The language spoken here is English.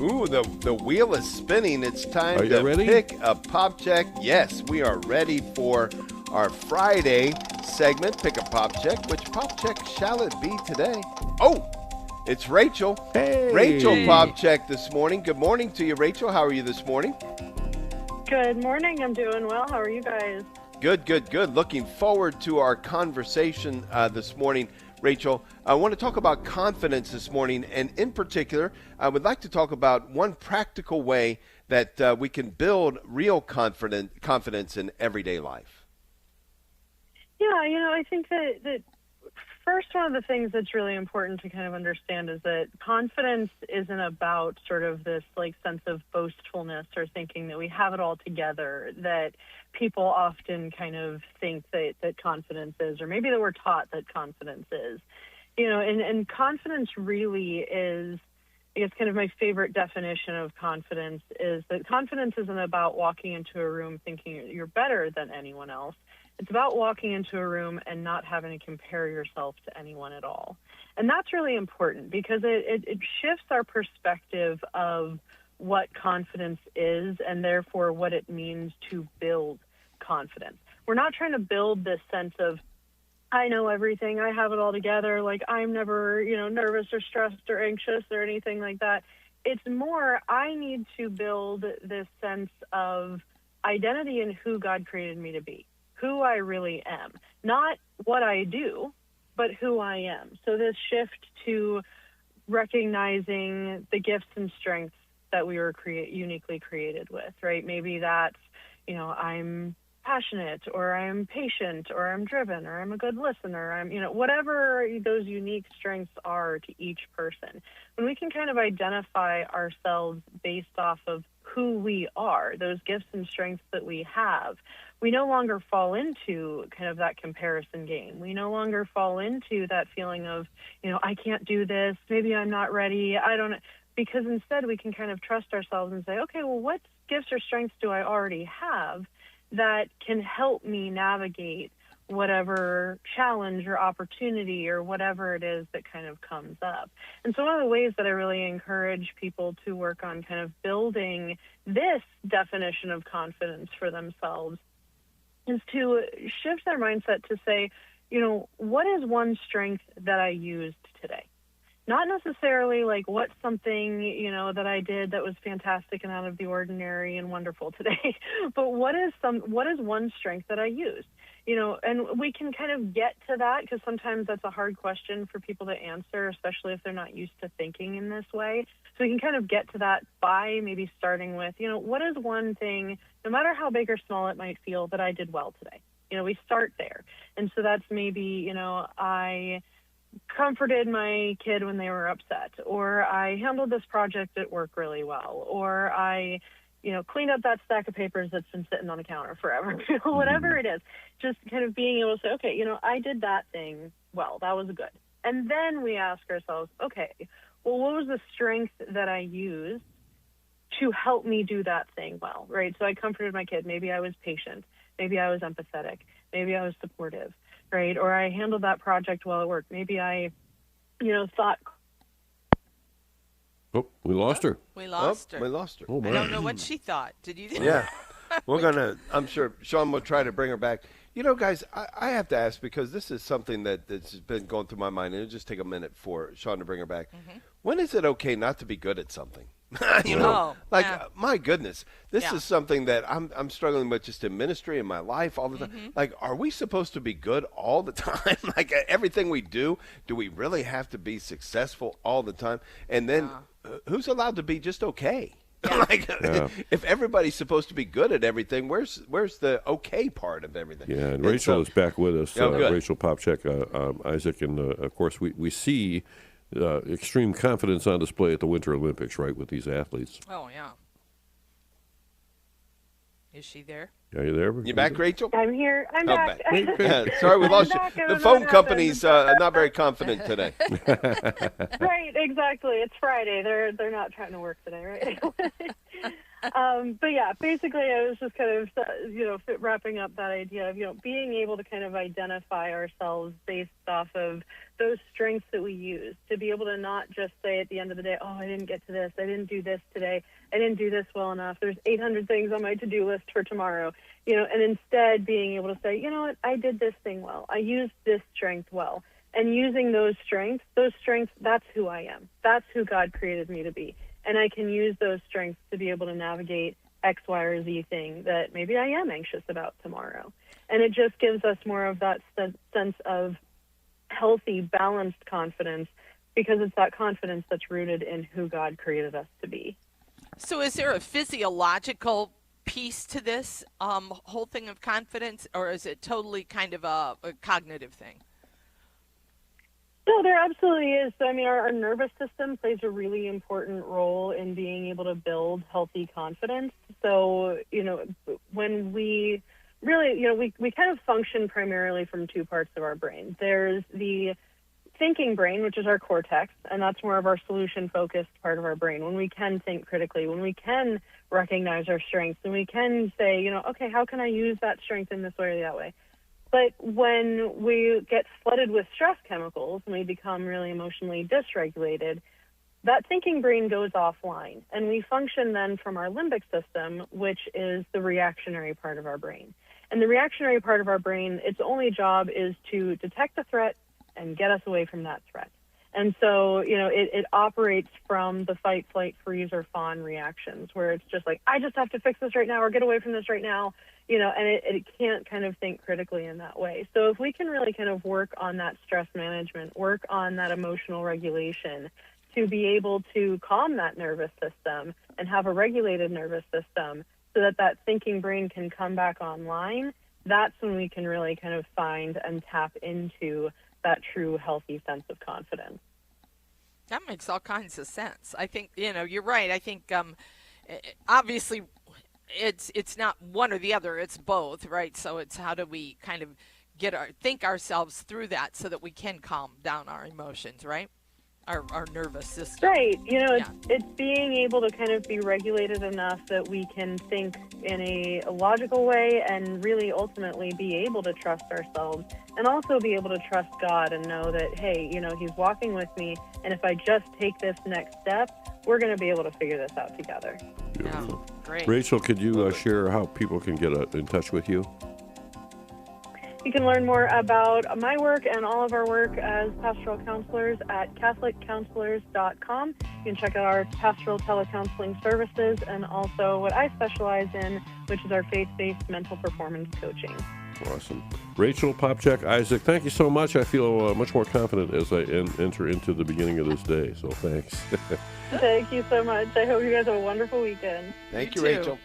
Ooh, the wheel is spinning. It's time Are you to ready? pick a pop check. Yes, we are ready for our Friday segment, Pick a Pop Check. Which pop check shall it be today? Oh, it's Rachel. Hey. Rachel pop check this morning. Good morning to you, Rachel. How are you this morning? Good morning. I'm doing well. How are you guys? Good. Looking forward to our conversation this morning. Rachel, I want to talk about confidence this morning, and in particular, I would like to talk about one practical way that we can build real confidence in everyday life. Yeah, I think that first, one of the things that's really important to kind of understand is that confidence isn't about sort of this sense of boastfulness or thinking that we have it all together, that people often kind of think that confidence is, or maybe that we're taught that confidence is. And confidence really is, I guess, kind of my favorite definition of confidence is that confidence isn't about walking into a room thinking you're better than anyone else. It's about walking into a room and not having to compare yourself to anyone at all. And that's really important because it shifts our perspective of what confidence is and therefore what it means to build confidence. We're not trying to build this sense of, I know everything, I have it all together, I'm never, nervous or stressed or anxious or anything like that. It's more, I need to build this sense of identity in who God created me to be, who I really am, not what I do, but who I am. So this shift to recognizing the gifts and strengths that we were uniquely created with, right? Maybe that's, I'm passionate, or I'm patient, or I'm driven, or I'm a good listener, I'm, whatever those unique strengths are to each person. When we can kind of identify ourselves based off of who we are, those gifts and strengths that we have, we no longer fall into kind of that comparison game. We no longer fall into that feeling of, I can't do this, maybe I'm not ready, I don't know. Because instead we can kind of trust ourselves and say, okay, well, what gifts or strengths do I already have that can help me navigate whatever challenge or opportunity or whatever it is that kind of comes up. And so one of the ways that I really encourage people to work on kind of building this definition of confidence for themselves is to shift their mindset to say, what is one strength that I used today? Not necessarily what's something, that I did that was fantastic and out of the ordinary and wonderful today, but what is one strength that I used? And we can kind of get to that because sometimes that's a hard question for people to answer, especially if they're not used to thinking in this way. So we can kind of get to that by maybe starting with, what is one thing, no matter how big or small it might feel, that I did well today? We start there. And so that's maybe, I comforted my kid when they were upset, or I handled this project at work really well, or I, cleaned up that stack of papers that's been sitting on the counter forever, whatever it is, just kind of being able to say, okay, I did that thing well, that was good. And then we ask ourselves, okay, well, what was the strength that I used to help me do that thing well, right? So I comforted my kid. Maybe I was patient. Maybe I was empathetic. Maybe I was supportive, right? Or I handled that project well at work. Maybe I, thought. Oh, we lost her. We lost her. We lost her. Oh, I don't know what she thought. Did you? Yeah. I'm sure Sean will try to bring her back. Guys, I have to ask because this is something that's been going through my mind, and it'll just take a minute for Sean to bring her back. Mm-hmm. When is it okay not to be good at something? My goodness, this is something that I'm struggling with just in ministry in my life all the time. Mm-hmm. Are we supposed to be good all the time? Everything we do we really have to be successful all the time? And then who's allowed to be just okay? Yeah. If everybody's supposed to be good at everything, where's the okay part of everything? Yeah, and Rachel is back with us, Rachael Popcak, Isaac, and of course we see extreme confidence on display at the Winter Olympics, right, with these athletes. Oh, yeah. Is she there? Are you there? You back, Rachel? I'm here. I'm Oh, back. Sorry, we lost you. back. I The don't know phone what company's not very confident today. Right, exactly. It's Friday. They're not trying to work today, right? But yeah, basically, I was just kind of, wrapping up that idea of, being able to kind of identify ourselves based off of those strengths that we use, to be able to not just say at the end of the day, oh, I didn't get to this, I didn't do this today, I didn't do this well enough, there's 800 things on my to-do list for tomorrow, and instead being able to say, you know what, I did this thing well, I used this strength well, and using those strengths, that's who I am, that's who God created me to be. And I can use those strengths to be able to navigate X, Y, or Z thing that maybe I am anxious about tomorrow. And it just gives us more of that sense of healthy, balanced confidence, because it's that confidence that's rooted in who God created us to be. So is there a physiological piece to this whole thing of confidence, or is it totally kind of a cognitive thing? No, there absolutely is. I mean, our nervous system plays a really important role in being able to build healthy confidence. So, when we really, we kind of function primarily from two parts of our brain. There's the thinking brain, which is our cortex, and that's more of our solution-focused part of our brain, when we can think critically, when we can recognize our strengths, and we can say, okay, how can I use that strength in this way or that way? But when we get flooded with stress chemicals and we become really emotionally dysregulated, that thinking brain goes offline. And we function then from our limbic system, which is the reactionary part of our brain. And the reactionary part of our brain, its only job is to detect a threat and get us away from that threat. And so, it operates from the fight, flight, freeze, or fawn reactions, where it's just like, I just have to fix this right now or get away from this right now, and it can't kind of think critically in that way. So if we can really kind of work on that stress management, work on that emotional regulation to be able to calm that nervous system and have a regulated nervous system so that thinking brain can come back online, that's when we can really kind of find and tap into that true healthy sense of confidence. That makes all kinds of sense. I think, you're right. I think obviously it's not one or the other, it's both, right? So it's how do we kind of think ourselves through that so that we can calm down our emotions, right? Our nervous system. Right. It's being able to kind of be regulated enough that we can think in a logical way and really ultimately be able to trust ourselves, and also be able to trust God and know that, hey, He's walking with me, and if I just take this next step, we're going to be able to figure this out together. Beautiful. Yeah, great. Rachel, could you share how people can get in touch with you? You can learn more about my work and all of our work as pastoral counselors at CatholicCounselors.com. You can check out our pastoral telecounseling services and also what I specialize in, which is our faith-based mental performance coaching. Awesome. Rachel Popcak Isaac, thank you so much. I feel much more confident as I enter into the beginning of this day, so thanks. Thank you so much. I hope you guys have a wonderful weekend. Thank you, You too. Rachel.